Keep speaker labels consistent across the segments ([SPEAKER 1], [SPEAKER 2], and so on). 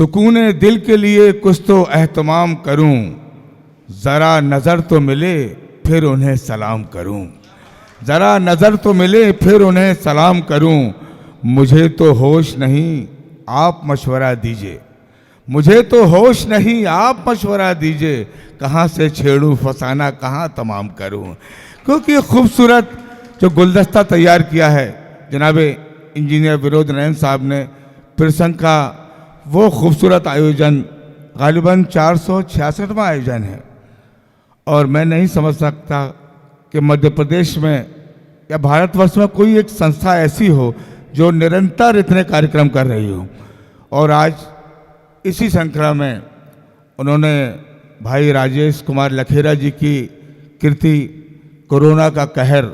[SPEAKER 1] सुकून दिल के लिए कुछ तो एहतमाम करूं, ज़रा नज़र तो मिले फिर उन्हें सलाम करूं। ज़रा नज़र तो मिले फिर उन्हें सलाम करूं। मुझे तो होश नहीं, आप मशवरा दीजिए। मुझे तो होश नहीं, आप मशवरा दीजिए। कहाँ से छेड़ूं फसाना, कहाँ तमाम करूं। क्योंकि खूबसूरत जो गुलदस्ता तैयार किया है जनाब इंजीनियर विनोद नयन साहब ने, प्रसंग का वो खूबसूरत आयोजन गालिबन 466वां आयोजन है। और मैं नहीं समझ सकता कि मध्य प्रदेश में या भारतवर्ष में कोई एक संस्था ऐसी हो जो निरंतर इतने कार्यक्रम कर रही हो। और आज इसी श्रृंखला में उन्होंने भाई राजेश कुमार लखेरा जी की कृति कोरोना का कहर,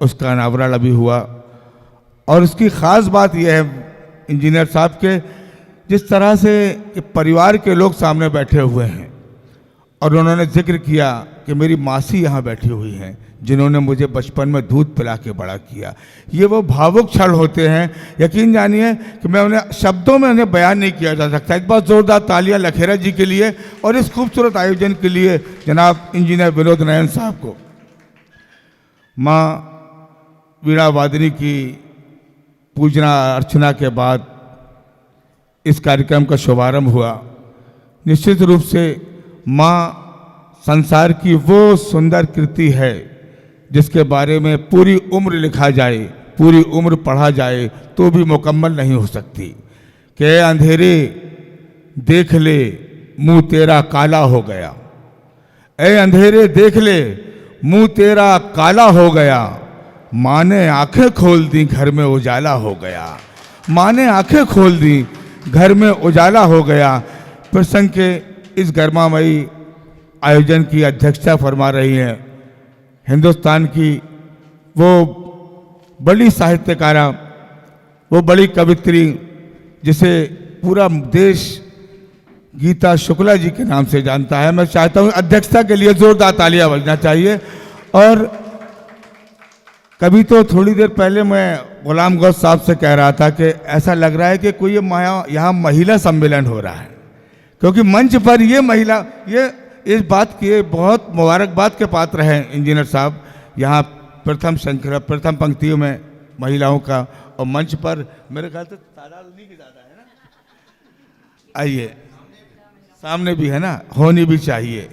[SPEAKER 1] उसका अनावरण अभी हुआ। और उसकी ख़ास बात यह है इंजीनियर साहब के जिस तरह से परिवार के लोग सामने बैठे हुए हैं और उन्होंने जिक्र किया कि मेरी मासी यहाँ बैठी हुई हैं जिन्होंने मुझे बचपन में दूध पिला के बड़ा किया। ये वो भावुक क्षण होते हैं, यकीन जानिए कि मैं उन्हें शब्दों में उन्हें बयान नहीं किया जा सकता। एक बार जोरदार तालियां लखेरा जी के लिए और इस खूबसूरत आयोजन के लिए जनाब इंजीनियर विनोद नयन साहब को। माँ वीणा वादनी की पूजना अर्चना के बाद इस कार्यक्रम का शुभारंभ हुआ। निश्चित रूप से माँ संसार की वो सुंदर कृति है जिसके बारे में पूरी उम्र लिखा जाए, पूरी उम्र पढ़ा जाए तो भी मुकम्मल नहीं हो सकती। कि अंधेरे देख ले मुंह तेरा काला हो गया, ए अंधेरे देख ले मुंह तेरा काला हो गया। माँ ने आंखें खोल दी घर में उजाला हो गया। माँ ने आंखें खोल दी घर में उजाला हो गया। प्रसंग के इस गर्मामयी आयोजन की अध्यक्षता फरमा रही हैं हिंदुस्तान की वो बड़ी साहित्यकारा, वो बड़ी कवित्री जिसे पूरा देश गीता शुक्ला जी के नाम से जानता है। मैं चाहता हूँ अध्यक्षता के लिए जोरदार तालियां बजना चाहिए। और कभी तो थोड़ी देर पहले मैं गुलाम गौस साहब से कह रहा था कि ऐसा लग रहा है कि कोई यहाँ महिला सम्मेलन हो रहा है, क्योंकि मंच पर ये महिला, ये इस बात की बहुत मुबारकबाद के पात्र हैं इंजीनियर साहब। यहाँ प्रथम श्रृंखला प्रथम पंक्तियों में महिलाओं का, और मंच पर मेरे ख्याल से तादाद उन्हीं की ज़्यादा है ना। आइए सामने भी है ना, होनी भी चाहिए,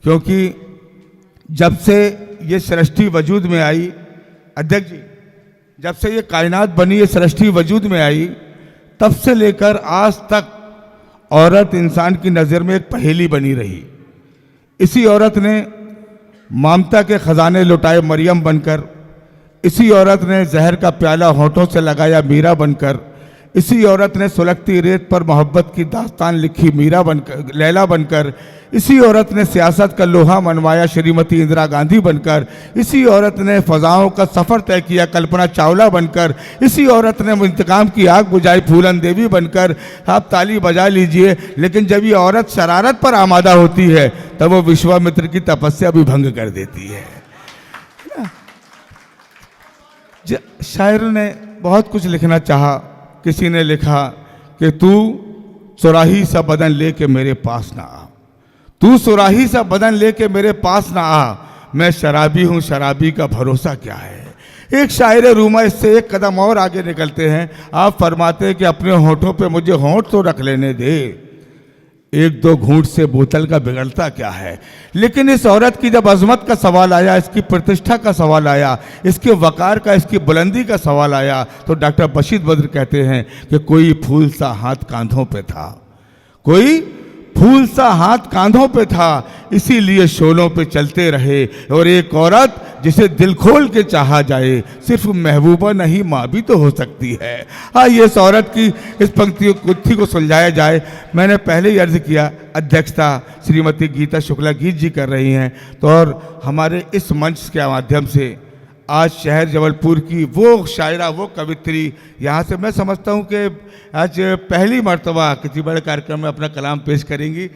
[SPEAKER 1] क्योंकि जब से ये सृष्टि वजूद में आई, अध्यक्ष जी, जब से ये कायनात बनी, ये सृष्टि वजूद में आई, तब से लेकर आज तक औरत इंसान की नज़र में एक पहेली बनी रही। इसी औरत ने ममता के खजाने लुटाए मरियम बनकर, इसी औरत ने जहर का प्याला होठों से लगाया मीरा बनकर, इसी औरत ने सुलगती रेत पर मोहब्बत की दास्तान लिखी मीरा बनकर, लैला बनकर, इसी औरत ने सियासत का लोहा मनवाया श्रीमती इंदिरा गांधी बनकर, इसी औरत ने फजाओं का सफ़र तय किया कल्पना चावला बनकर, इसी औरत ने इंतकाम की आग बुझाई फूलन देवी बनकर। आप ताली बजा लीजिए, लेकिन जब ये औरत शरारत पर आमादा होती है तब वो विश्वामित्र की तपस्या भी भंग कर देती है। शायर ने बहुत कुछ लिखना चाहा। किसी ने लिखा कि तू सुराही सा बदन लेके मेरे पास ना आ, तू सुराही सा बदन लेके मेरे पास ना आ, मैं शराबी हूँ शराबी का भरोसा क्या है। एक शायर रूमा इससे एक कदम और आगे निकलते हैं। आप फरमाते हैं कि अपने होठों पे मुझे होंठ तो रख लेने दे, एक दो घूंट से बोतल का बिगड़ता क्या है। लेकिन इस औरत की जब अजमत का सवाल आया, इसकी प्रतिष्ठा का सवाल आया, इसके वकार का, इसकी बुलंदी का सवाल आया, तो डॉक्टर बशीर बद्र कहते हैं कि कोई फूल सा हाथ कांधों पे था, कोई फूल सा हाथ कांधों पे था, इसीलिए शोलों पे चलते रहे। और एक औरत जिसे दिल खोल के चाहा जाए, सिर्फ महबूबा नहीं माँ भी तो हो सकती है। आइए इस औरत की इस पंक्ति को सुलझाया जाए। मैंने पहले ही अर्ज किया, अध्यक्षता श्रीमती गीता शुक्ला गीत जी कर रही हैं, तो और हमारे इस मंच के माध्यम से आज शहर जबलपुर की वो शायरा, वो कवित्री, यहाँ से मैं समझता हूँ कि आज पहली मर्तबा किसी बड़े कार्यक्रम में अपना कलाम पेश करेंगी।